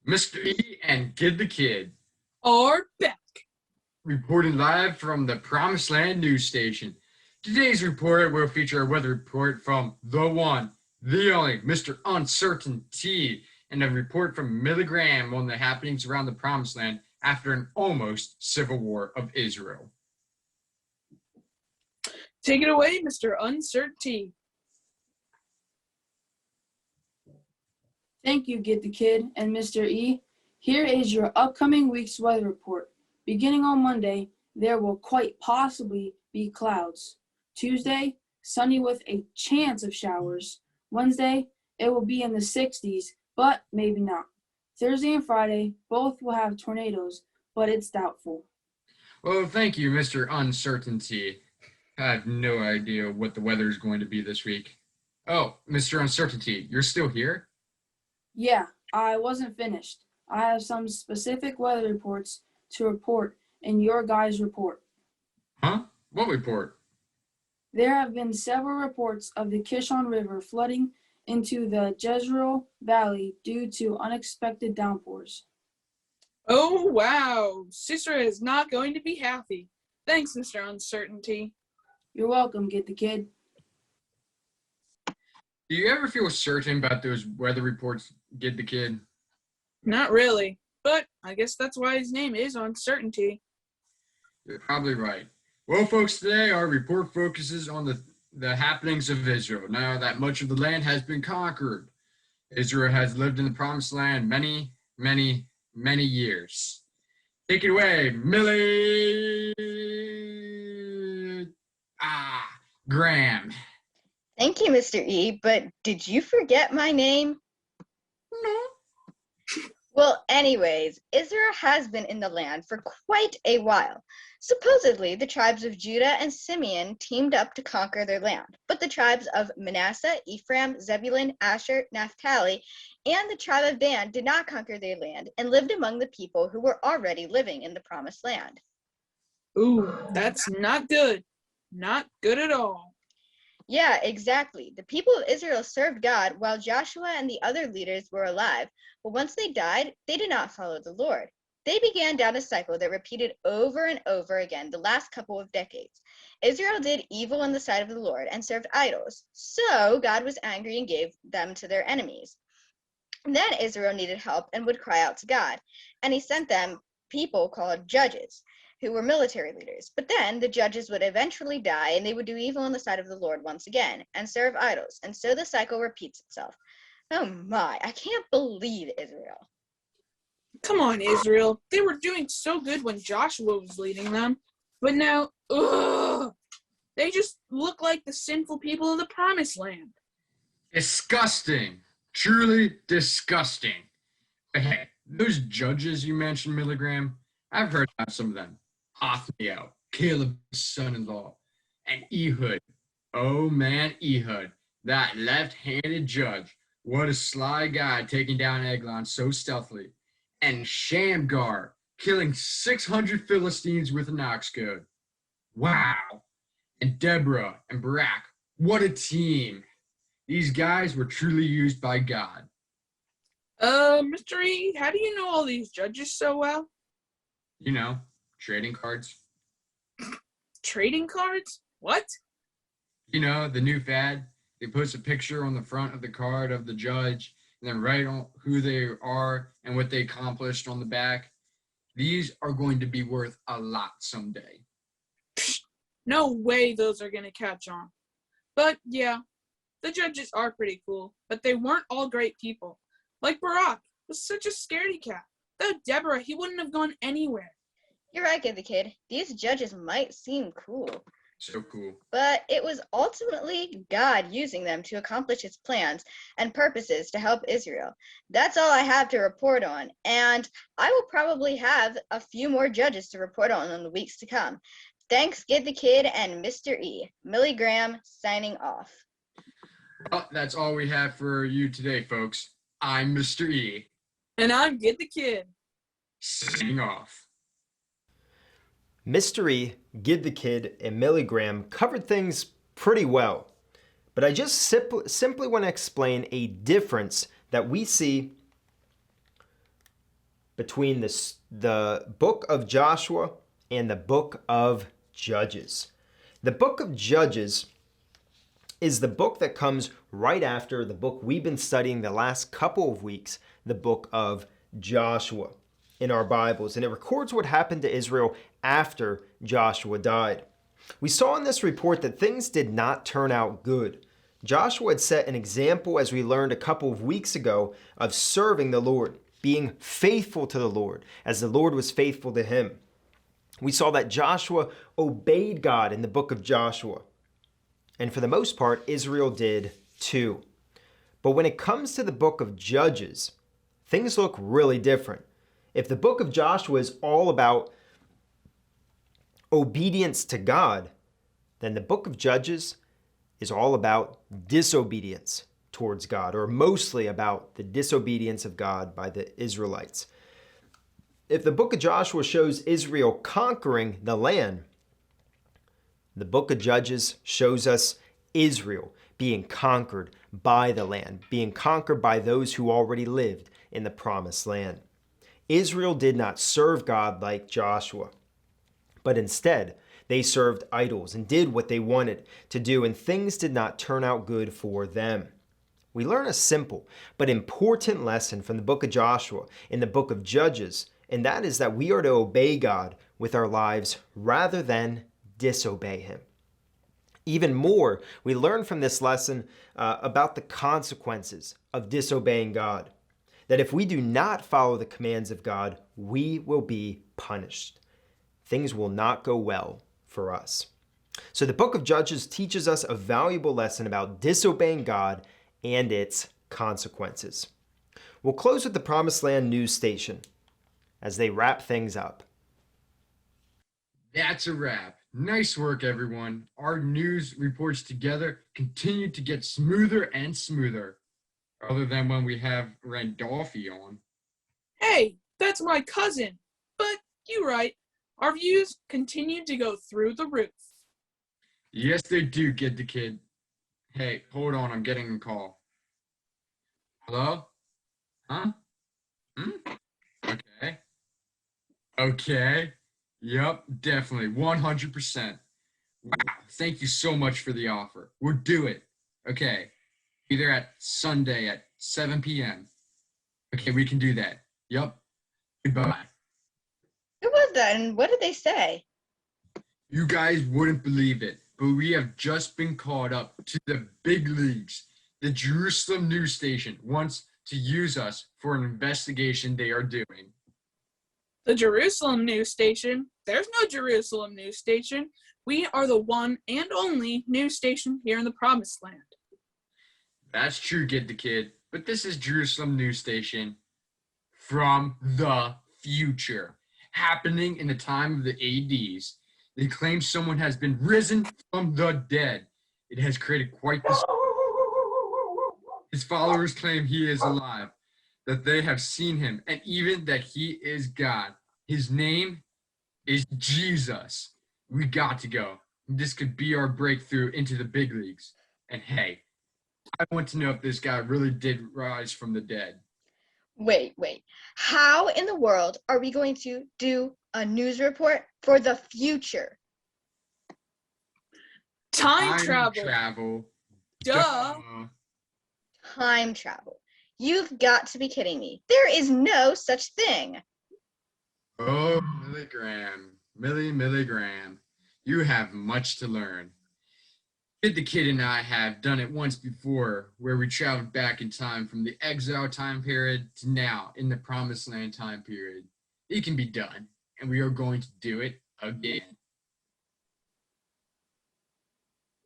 Mr. E and Kid the Kid, Are back. reporting live from the Promised Land news station. Today's report will feature a weather report from the one, the only Mr. Uncertainty, and a report from Millie Graham on the happenings around the Promised Land after an almost civil war of Israel. Take it away, Mr. Uncertainty. Thank you, Get the Kid and Mr. E. Here is your upcoming week's weather report. Beginning on Monday, there will quite possibly be clouds. Tuesday, sunny with a chance of showers. Wednesday, it will be in the 60s, but maybe not. Thursday and Friday, both will have tornadoes, but it's doubtful. Well, thank you, Mr. Uncertainty. I have no idea what the weather is going to be this week. Oh, Mr. Uncertainty, you're still here? Yeah, I wasn't finished. I have some specific weather reports to report in your guys' report. Huh? What report? There have been several reports of the Kishon River flooding into the Jezreel Valley due to unexpected downpours. Oh, wow. Sister is not going to be happy. Thanks, Mr. Uncertainty. You're welcome, Get the Kid. Do you ever feel certain about those weather reports, Kid the Kid? Not really, but I guess that's why his name is Uncertainty. You're probably right. Well, folks, today our report focuses on the happenings of Israel. Now that much of the land has been conquered, Israel has lived in the Promised Land many, many, many years. Take it away, Millie Graham. Thank you, Mr. E, but did you forget my name? No. Well, anyways, Israel has been in the land for quite a while. Supposedly, the tribes of Judah and Simeon teamed up to conquer their land, but the tribes of Manasseh, Ephraim, Zebulun, Asher, Naphtali, and the tribe of Dan did not conquer their land and lived among the people who were already living in the Promised Land. Ooh, that's not good. Not good at all. Yeah, exactly. The people of Israel served God while Joshua and the other leaders were alive, but once they died, they did not follow the Lord. They began down a cycle that repeated over and over again the last couple of decades. Israel did evil in the sight of the Lord and served idols, so God was angry and gave them to their enemies. And then Israel needed help and would cry out to God, and he sent them people called judges, who were military leaders. But then the judges would eventually die, and they would do evil in the sight of the Lord once again, and serve idols. And so the cycle repeats itself. Oh my, I can't believe Israel. Come on, Israel. They were doing so good when Joshua was leading them. But now, they just look like the sinful people of the Promised Land. Disgusting. Truly disgusting. But hey, those judges you mentioned, Milligram, I've heard about some of them. Othniel, Caleb's son-in-law, and Ehud. Oh man, Ehud, that left-handed judge. What a sly guy taking down Eglon so stealthily. And Shamgar, killing 600 Philistines with an ox goad. Wow. And Deborah and Barak, what a team. These guys were truly used by God. Mr. E, how do you know all these judges so well? You know, trading cards. Trading cards? What? You know, the new fad. They post a picture on the front of the card of the judge and then write on who they are and what they accomplished on the back. These are going to be worth a lot someday. No way those are going to catch on. But yeah, the judges are pretty cool, but they weren't all great people. Like Barak was such a scaredy cat. Without Deborah, he wouldn't have gone anywhere. You're right, Kid the Kid. These judges might seem cool, So cool. but it was ultimately God using them to accomplish his plans and purposes to help Israel. That's all I have to report on, and I will probably have a few more judges to report on in the weeks to come. Thanks, Kid the Kid and Mr. E. Millie Graham signing off. Well, that's all we have for you today, folks. I'm Mr. E. And I'm Get the Kid. Signing off. Mr. E, Gid the Kid, and Millie Graham covered things pretty well. But I just simply want to explain a difference that we see between the book of Joshua and the book of Judges. The book of Judges is the book that comes right after the book we've been studying the last couple of weeks, the book of Joshua in our Bibles. And it records what happened to Israel after Joshua died. We saw in this report that things did not turn out good. Joshua had set an example, as we learned a couple of weeks ago, of serving the Lord, being faithful to the Lord, as the Lord was faithful to him. We saw that Joshua obeyed God in the book of Joshua. And for the most part, Israel did too. But when it comes to the book of Judges, things look really different. If the book of Joshua is all about obedience to God, then the book of Judges is all about disobedience towards God, or mostly about the disobedience of God by the Israelites. If the book of Joshua shows Israel conquering the land, the book of Judges shows us Israel being conquered by the land, being conquered by those who already lived in the promised land. Israel did not serve God like Joshua, but instead they served idols and did what they wanted to do, and things did not turn out good for them. We learn a simple but important lesson from the book of Joshua in the book of Judges, and that is that we are to obey God with our lives rather than disobey him. Even more, we learn from this lesson about the consequences of disobeying God. That if we do not follow the commands of God, we will be punished. Things will not go well for us. So the book of Judges teaches us a valuable lesson about disobeying God and its consequences. We'll close with the Promised Land news station as they wrap things up. That's a wrap. Nice work, everyone. Our news reports together continue to get smoother and smoother, other than when we have Randolphy on. Hey, that's my cousin. But you're right. Our views continue to go through the roof. Yes, they do, get the kid. Hey, hold on, I'm getting a call. Hello? Huh? Okay. Okay. Yep, definitely. 100%. Wow. Thank you so much for the offer. We'll do it. Okay. Be there at Sunday at 7 p.m. Okay, we can do that. Yep. Goodbye. Who was that and what did they say? You guys wouldn't believe it, but we have just been called up to the big leagues. The Jerusalem news station wants to use us for an investigation they are doing. The Jerusalem news station? There's no Jerusalem news station. We are the one and only news station here in the Promised Land. That's true, Get the Kid, but this is Jerusalem news station from the future, happening in the time of the ADs. They claim someone has been risen from the dead. It has created quite the. His followers claim he is alive, that they have seen him, and even that he is God. His name is Jesus. We got to go. This could be our breakthrough into the big leagues. And hey, I want to know if this guy really did rise from the dead. Wait. How in the world are we going to do a news report for the future? Time travel. Travel. Duh. Time travel. You've got to be kidding me. There is no such thing. Oh, Milligram. You have much to learn. The kid and I have done it once before, where we traveled back in time from the exile time period to now in the promised land time period. It can be done, and we are going to do it again.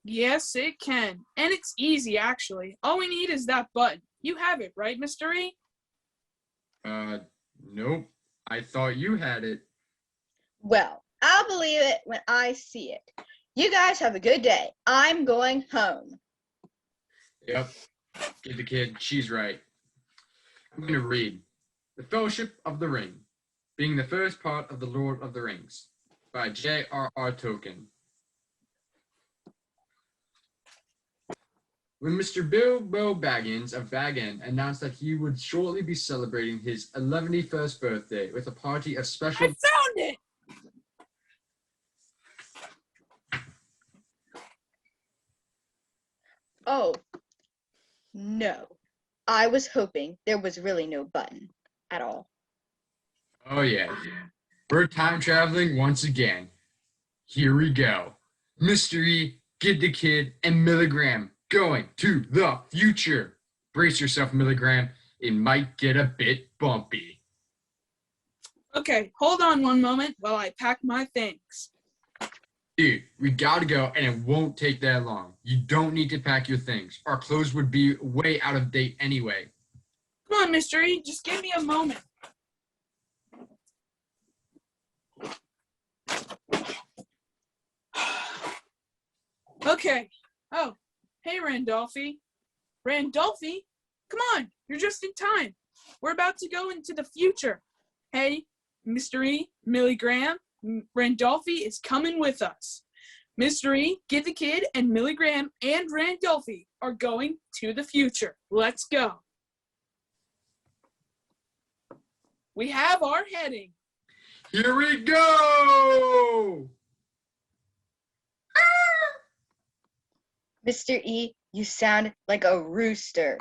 Yes, it can. And it's easy, actually. All we need is that button. You have it, right, Mr. E? Nope. I thought you had it. Well, I'll believe it when I see it. You guys have a good day. I'm going home. Yep. Get the kid. She's right. I'm going to read The Fellowship of the Ring, being the first part of The Lord of the Rings by J.R.R. Tolkien. when Mr. Bilbo Baggins of Baggin announced that he would shortly be celebrating his 11th birthday with a party of I special. found it! Oh, no. I was hoping there was really no button at all. Oh, yeah. We're time traveling once again. Here we go. Mr. E, Kid the Kid, and Milligram going to the future. Brace yourself, Milligram. It might get a bit bumpy. Okay, hold on one moment while I pack my things. Dude, we gotta go, and it won't take that long. You don't need to pack your things. Our clothes would be way out of date anyway. Come on, Mr. E, just give me a moment. Okay. Oh, hey, Randolphy. Randolphy? Come on, you're just in time. We're about to go into the future. Hey, Mr. E, Milligram, Randolphy is coming with us. Mr. E, Kid the Kid, and Milligram and Randolphy are going to the future. Let's go. We have our heading. Here we go! Mr. E, you sound like a rooster.